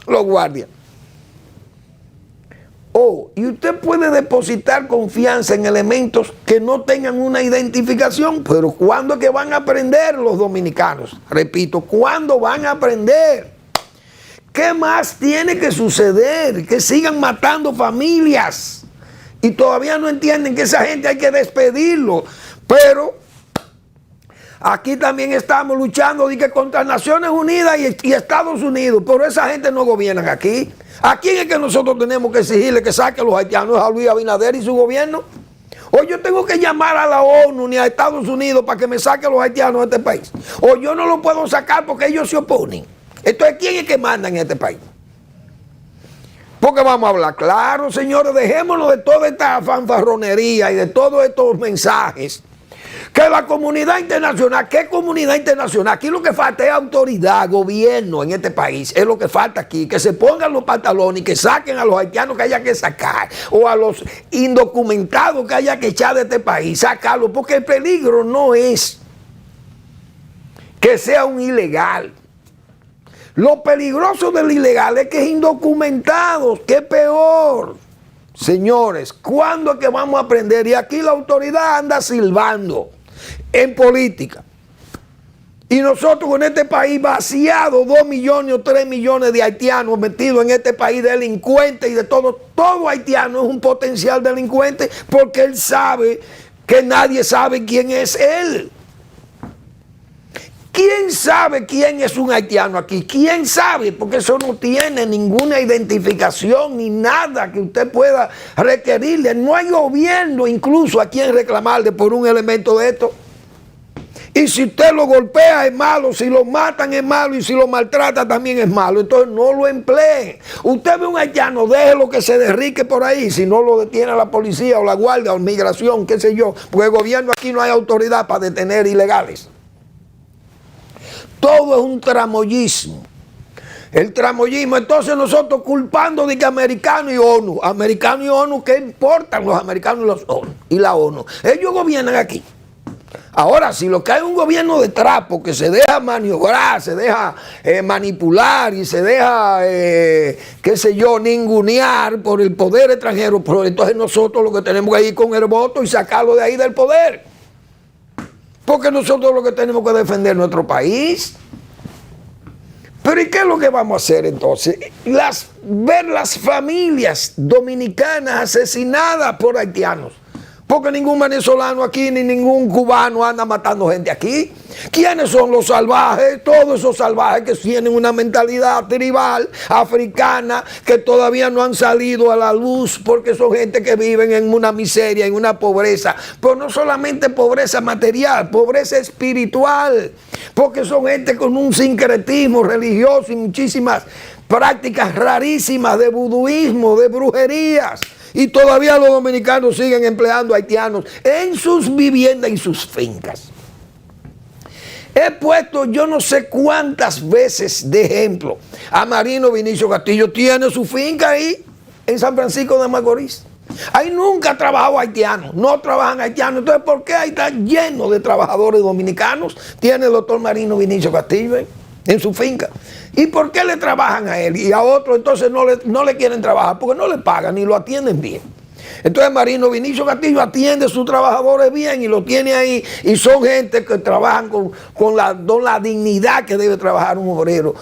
los guardias. Y usted puede depositar confianza en elementos que no tengan una identificación, pero ¿cuándo es que van a aprender los dominicanos? Repito, ¿cuándo van a aprender? ¿Qué más tiene que suceder? Que sigan matando familias y todavía no entienden que esa gente hay que despedirlo. Pero aquí también estamos luchando contra Naciones Unidas y Estados Unidos, pero esa gente no gobierna aquí. ¿A quién es que nosotros tenemos que exigirle que saque a los haitianos? ¿A Luis Abinader y su gobierno? ¿O yo tengo que llamar a la ONU ni a Estados Unidos para que me saque a los haitianos de este país? ¿O yo no lo puedo sacar porque ellos se oponen? Entonces, ¿quién es que manda en este país? Porque vamos a hablar claro, señores, dejémonos de toda esta fanfarronería y de todos estos mensajes. Que la comunidad internacional, ¿qué comunidad internacional? Aquí lo que falta es autoridad, gobierno en este país. Es lo que falta aquí. Que se pongan los pantalones y que saquen a los haitianos que haya que sacar. O a los indocumentados que haya que echar de este país. Sacarlos. Porque el peligro no es que sea un ilegal. Lo peligroso del ilegal es que es indocumentado. ¿Qué peor? Señores, ¿cuándo es que vamos a aprender? Y aquí la autoridad anda silbando en política. Y nosotros con este país vaciado, 2 millones o 3 millones de haitianos metidos en este país, delincuentes y de todo. Todo haitiano es un potencial delincuente porque él sabe que nadie sabe quién es él. ¿Quién sabe quién es un haitiano aquí? ¿Quién sabe? Porque eso no tiene ninguna identificación ni nada que usted pueda requerirle. No hay gobierno incluso a quien reclamarle por un elemento de esto. Y si usted lo golpea es malo, si lo matan es malo y si lo maltrata también es malo. Entonces no lo empleen. Usted ve un haitiano, déjelo que se derrique por ahí, si no lo detiene la policía o la guardia o migración, qué sé yo. Porque el gobierno aquí no hay autoridad para detener ilegales. Todo es un tramoyismo. El tramoyismo, entonces nosotros culpando de que americano y ONU. Americano y ONU, ¿qué importan los americanos y la ONU? Ellos gobiernan aquí. Ahora, si lo que hay es un gobierno de trapo que se deja maniobrar, se deja manipular y se deja, qué sé yo, ningunear por el poder extranjero, pero entonces nosotros lo que tenemos que ir con el voto y sacarlo de ahí del poder. Porque nosotros lo que tenemos que defender nuestro país. Pero ¿y qué es lo que vamos a hacer entonces? Ver las familias dominicanas asesinadas por haitianos. Porque ningún venezolano aquí ni ningún cubano anda matando gente aquí. ¿Quiénes son los salvajes? Todos esos salvajes que tienen una mentalidad tribal, africana, que todavía no han salido a la luz porque son gente que viven en una miseria, en una pobreza. Pero no solamente pobreza material, pobreza espiritual. Porque son gente con un sincretismo religioso y muchísimas prácticas rarísimas de vuduismo, de brujerías. Y todavía los dominicanos siguen empleando haitianos en sus viviendas y sus fincas. He puesto yo no sé cuántas veces de ejemplo a Marino Vinicio Castillo. Tiene su finca ahí en San Francisco de Macorís. Ahí nunca ha trabajado haitiano, no trabajan haitianos. Entonces, ¿por qué ahí está lleno de trabajadores dominicanos? Tiene el doctor Marino Vinicio Castillo en su finca. ¿Y por qué le trabajan a él y a otros entonces no le quieren trabajar? Porque no le pagan ni lo atienden bien. Entonces Marino Vinicio Castillo atiende a sus trabajadores bien y lo tiene ahí. Y son gente que trabajan con la dignidad que debe trabajar un obrero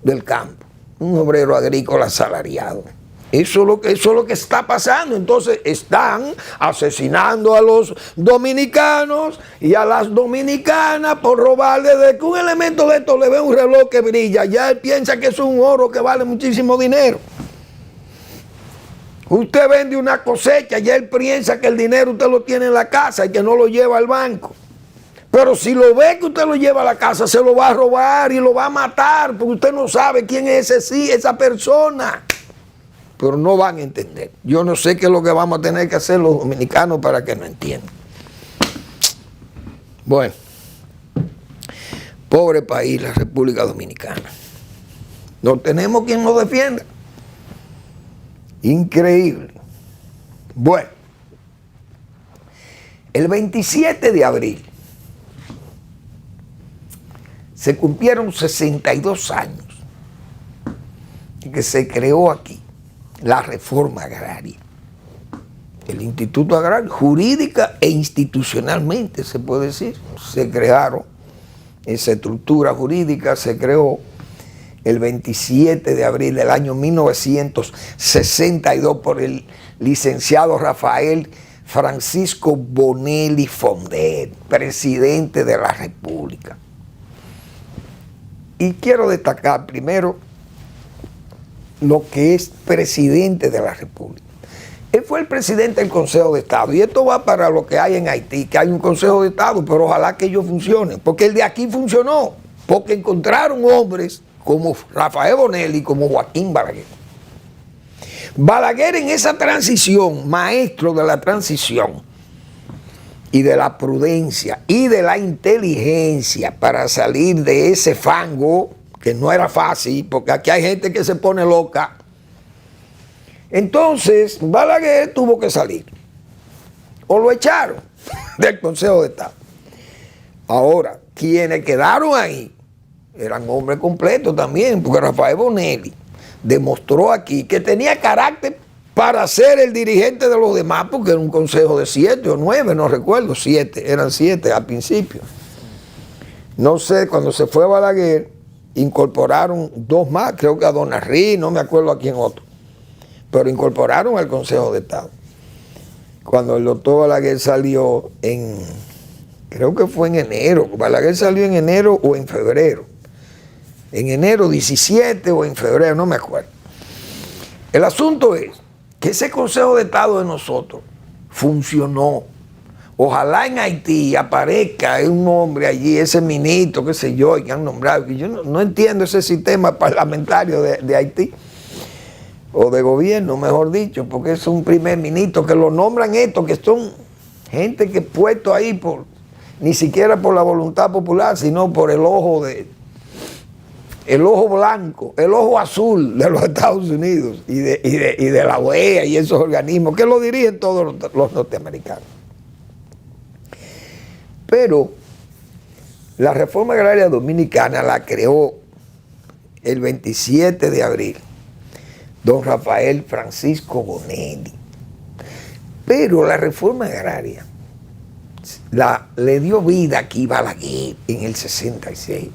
del campo, un obrero agrícola asalariado. Eso es lo que está pasando. Entonces están asesinando a los dominicanos y a las dominicanas por robarle de que un elemento de esto le ve un reloj que brilla. Ya él piensa que es un oro que vale muchísimo dinero. Usted vende una cosecha, ya él piensa que el dinero usted lo tiene en la casa y que no lo lleva al banco. Pero si lo ve que usted lo lleva a la casa, se lo va a robar y lo va a matar, porque usted no sabe quién es esa persona. Pero no van a entender. Yo no sé qué es lo que vamos a tener que hacer los dominicanos para que no entiendan. Bueno, pobre país, la República Dominicana. No tenemos quien nos defienda. Increíble. Bueno, el 27 de abril se cumplieron 62 años y que se creó aquí la reforma agraria. El Instituto Agrario, jurídica e institucionalmente, se puede decir, se crearon, esa estructura jurídica se creó el 27 de abril del año 1962 por el licenciado Rafael Francisco Bonelli Fondet, presidente de la República. Y quiero destacar primero lo que es presidente de la República. Él fue el presidente del Consejo de Estado, y esto va para lo que hay en Haití, que hay un Consejo de Estado, pero ojalá que ellos funcionen, porque el de aquí funcionó, porque encontraron hombres como Rafael Bonelli, como Joaquín Balaguer. Balaguer en esa transición, maestro de la transición y de la prudencia y de la inteligencia para salir de ese fango, que no era fácil, porque aquí hay gente que se pone loca. Entonces, Balaguer tuvo que salir. O lo echaron del Consejo de Estado. Ahora, quienes quedaron ahí eran hombres completos también, porque Rafael Bonelli demostró aquí que tenía carácter para ser el dirigente de los demás, porque era un consejo de 7 o 9, no recuerdo, 7, eran 7 al principio. No sé, cuando se fue Balaguer, incorporaron 2 más, creo que a Don Arrí, no me acuerdo a quién otro, pero incorporaron al Consejo de Estado. Cuando el doctor Balaguer salió creo que fue en enero, Balaguer salió en enero o en febrero. En enero 17 o en febrero, no me acuerdo. El asunto es que ese Consejo de Estado de nosotros funcionó. Ojalá en Haití aparezca un hombre allí, ese ministro, qué sé yo, que han nombrado. Yo no entiendo ese sistema parlamentario de Haití, o de gobierno, mejor dicho, porque es un primer ministro que lo nombran estos, que son gente que puesto ahí ni siquiera por la voluntad popular, sino por el ojo blanco, el ojo azul de los Estados Unidos y de la OEA y esos organismos que lo dirigen todos los norteamericanos. Pero la reforma agraria dominicana la creó el 27 de abril don Rafael Francisco Bonelli. Pero la reforma agraria le dio vida aquí Balaguer en el 66.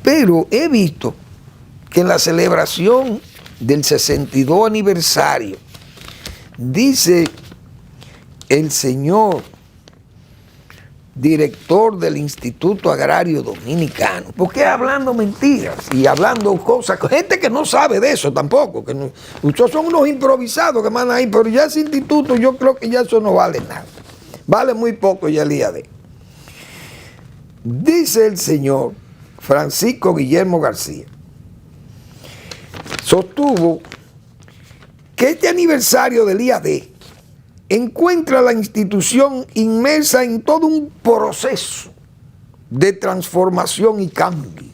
Pero he visto que en la celebración del 62 aniversario dice el señor director del Instituto Agrario Dominicano, porque hablando mentiras y hablando cosas, gente que no sabe de eso tampoco, que muchos son unos improvisados que mandan ahí, pero ya ese instituto yo creo que ya eso no vale nada, vale muy poco ya el día de hoy. Dice el señor Francisco Guillermo García, sostuvo que este aniversario del IAD encuentra a la institución inmersa en todo un proceso de transformación y cambio,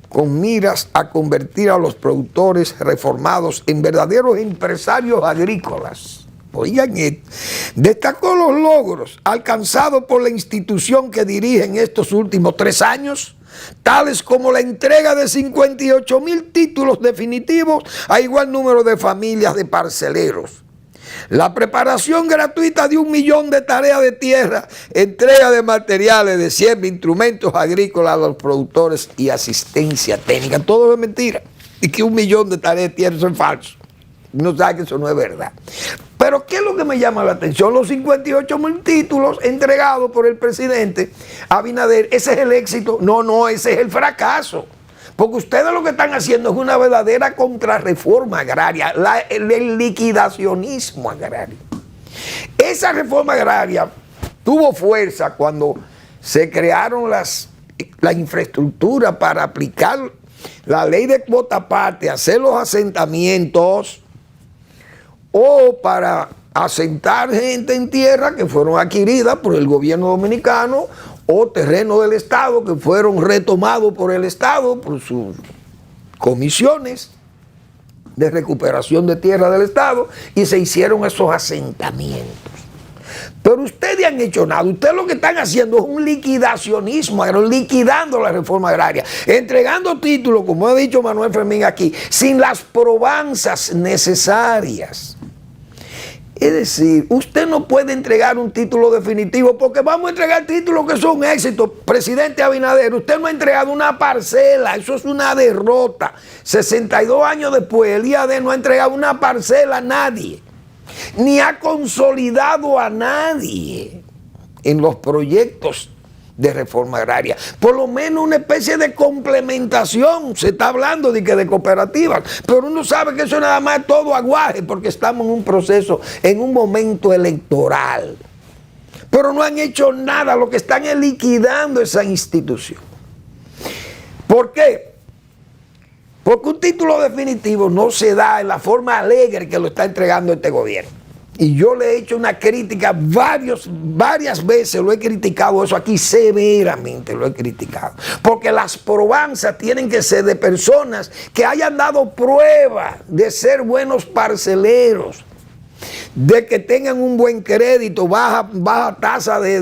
con miras a convertir a los productores reformados en verdaderos empresarios agrícolas. Oigan esto, destacó los logros alcanzados por la institución que dirige en estos últimos 3 años, tales como la entrega de 58,000 títulos definitivos a igual número de familias de parceleros, la preparación gratuita de 1 millón de tareas de tierra, entrega de materiales de 100 instrumentos agrícolas a los productores y asistencia técnica. Todo es mentira. Y que 1 millón de tareas de tierra, eso es falso. No sabe que eso no es verdad. Pero ¿qué es lo que me llama la atención? Los 58,000 títulos entregados por el presidente Abinader, ¿ese es el éxito? No, ese es el fracaso. Porque ustedes lo que están haciendo es una verdadera contrarreforma agraria, el liquidacionismo agrario. Esa reforma agraria tuvo fuerza cuando se crearon la infraestructura para aplicar la ley de cuota parte, hacer los asentamientos o para asentar gente en tierra que fueron adquiridas por el gobierno dominicano o terrenos del Estado que fueron retomados por el Estado por sus comisiones de recuperación de tierra del Estado y se hicieron esos asentamientos. Pero ustedes han hecho nada. Ustedes lo que están haciendo es un liquidacionismo, liquidando la reforma agraria, entregando títulos, como ha dicho Manuel Fermín aquí, sin las probanzas necesarias. Es decir, usted no puede entregar un título definitivo porque vamos a entregar títulos que son éxitos. Presidente Abinader, usted no ha entregado una parcela, eso es una derrota. 62 años después, el IAD no ha entregado una parcela a nadie, ni ha consolidado a nadie en los proyectos de reforma agraria. Por lo menos una especie de complementación. Se está hablando de cooperativas, pero uno sabe que eso nada más es todo aguaje porque estamos en un proceso, en un momento electoral. Pero no han hecho nada, lo que están es liquidando esa institución. ¿Por qué? Porque un título definitivo no se da en la forma alegre que lo está entregando este gobierno. Y yo le he hecho una crítica varias veces, lo he criticado eso aquí, severamente lo he criticado. Porque las probanzas tienen que ser de personas que hayan dado prueba de ser buenos parceleros, de que tengan un buen crédito, baja tasa de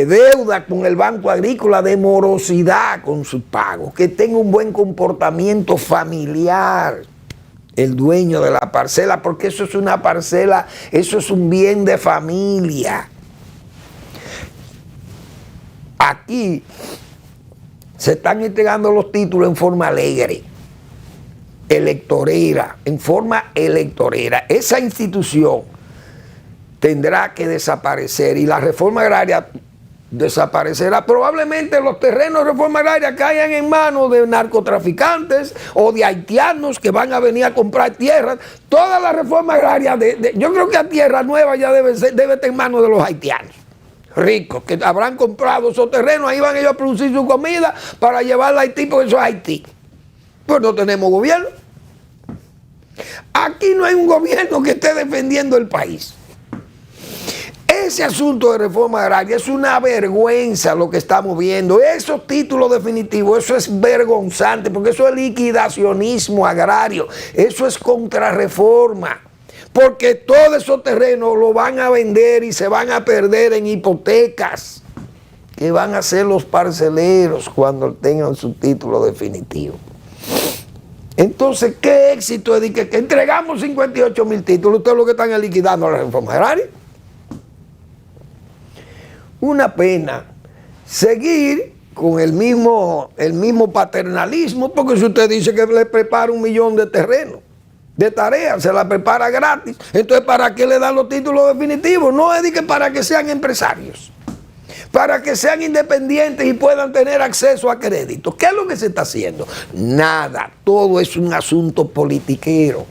deuda con el Banco Agrícola, de morosidad con sus pagos, que tenga un buen comportamiento familiar el dueño de la parcela, porque eso es una parcela, eso es un bien de familia. Aquí se están entregando los títulos en forma alegre, electorera, en forma electorera. Esa institución tendrá que desaparecer y la reforma agraria desaparecerá. Probablemente los terrenos de reforma agraria caigan en manos de narcotraficantes o de haitianos que van a venir a comprar tierras. Toda la reforma agraria, yo creo que a Tierra Nueva ya debe estar en manos de los haitianos ricos, que habrán comprado esos terrenos, ahí van ellos a producir su comida para llevarla a Haití, porque eso es Haití. Pues no tenemos gobierno. Aquí no hay un gobierno que esté defendiendo el país. Ese asunto de reforma agraria es una vergüenza lo que estamos viendo. Esos títulos definitivos, eso es vergonzante, porque eso es liquidacionismo agrario, eso es contrarreforma, porque todos esos terrenos lo van a vender y se van a perder en hipotecas que van a hacer los parceleros cuando tengan su título definitivo. Entonces, ¿qué éxito es de que entregamos 58,000 títulos? Ustedes lo que están liquidando la reforma agraria. Una pena seguir con el mismo paternalismo, porque si usted dice que le prepara 1 millón de terrenos, de tareas, se la prepara gratis, entonces ¿para qué le dan los títulos definitivos? No es de que para que sean empresarios, para que sean independientes y puedan tener acceso a crédito. ¿Qué es lo que se está haciendo? Nada, todo es un asunto politiquero.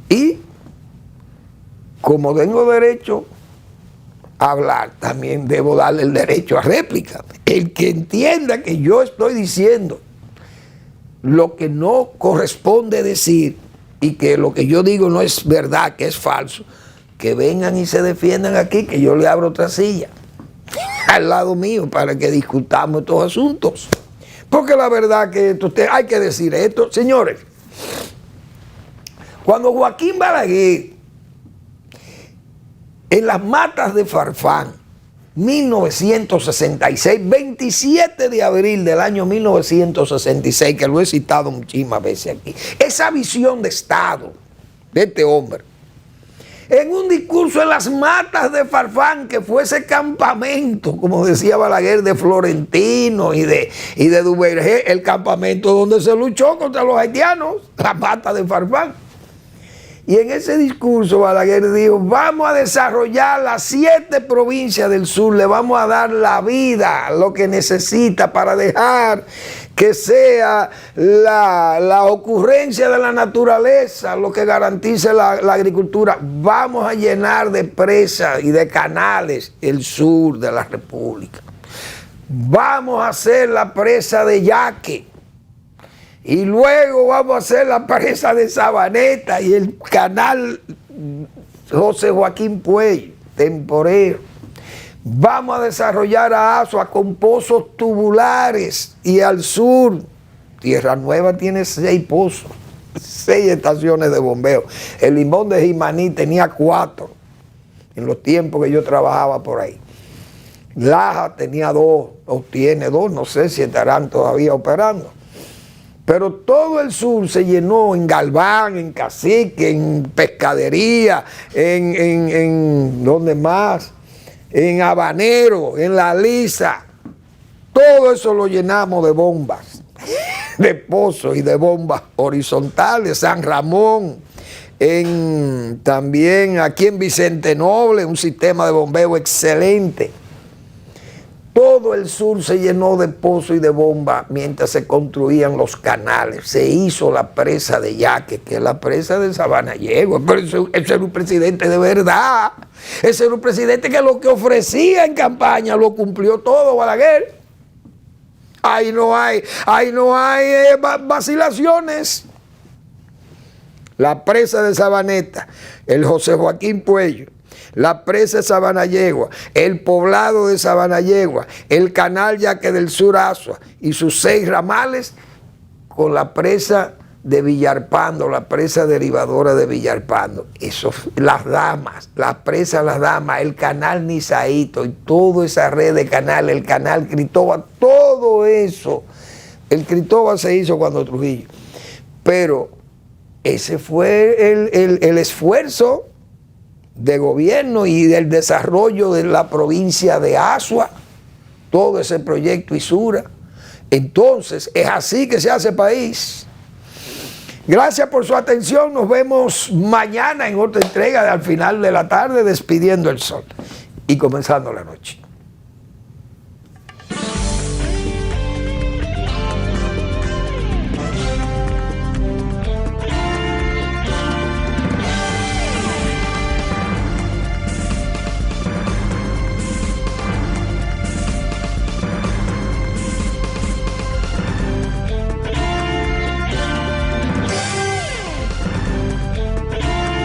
Y como tengo derecho hablar, también debo darle el derecho a réplica. El que entienda que yo estoy diciendo lo que no corresponde decir y que lo que yo digo no es verdad, que es falso, que vengan y se defiendan aquí, que yo le abro otra silla al lado mío para que discutamos estos asuntos. Porque la verdad que hay que decir esto, señores. Cuando Joaquín Balaguer, en las matas de Farfán, 1966, 27 de abril del año 1966, que lo he citado muchísimas veces aquí, esa visión de Estado de este hombre, en un discurso en las matas de Farfán, que fue ese campamento, como decía Balaguer, de Florentino y de Duvergé, el campamento donde se luchó contra los haitianos, las matas de Farfán. Y en ese discurso Balaguer dijo, vamos a desarrollar las 7 provincias del sur, le vamos a dar la vida, lo que necesita para dejar que sea la ocurrencia de la naturaleza lo que garantice la agricultura. Vamos a llenar de presas y de canales el sur de la República. Vamos a hacer la presa de Yaque. Y luego vamos a hacer la presa de Sabaneta y el canal José Joaquín Puello, temporero. Vamos a desarrollar a Asua con pozos tubulares y al sur. Tierra Nueva tiene 6 pozos, 6 estaciones de bombeo. El Limón de Jimaní tenía 4 en los tiempos que yo trabajaba por ahí. Laja tenía 2, o tiene 2, no sé si estarán todavía operando. Pero todo el sur se llenó en Galván, en Cacique, en Pescadería, en ¿dónde más? En Habanero, en La Lisa. Todo eso lo llenamos de bombas, de pozos y de bombas horizontales. San Ramón, también aquí en Vicente Noble, un sistema de bombeo excelente. Todo el sur se llenó de pozos y de bombas mientras se construían los canales. Se hizo la presa de Yaque, que es la presa de Sabanayegua. Pero ese era un presidente de verdad. Ese era un presidente que lo que ofrecía en campaña lo cumplió todo, Balaguer. Ahí no hay vacilaciones. La presa de Sabaneta, el José Joaquín Puello, la presa de Sabanayegua, el poblado de Sabanayegua, el canal Yaque del Sur Asua y sus 6 ramales con la presa de Villarpando, la presa derivadora de Villarpando. Eso, Las Damas, la presa Las Damas, el canal Nizaíto y toda esa red de canales, el canal Cristóbal, todo eso. El Cristóbal se hizo cuando Trujillo. Pero ese fue el esfuerzo de gobierno y del desarrollo de la provincia de Asua, todo ese proyecto Isura. Entonces, es así que se hace país. Gracias por su atención. Nos vemos mañana en otra entrega de Al Final de la Tarde, despidiendo el sol y comenzando la noche.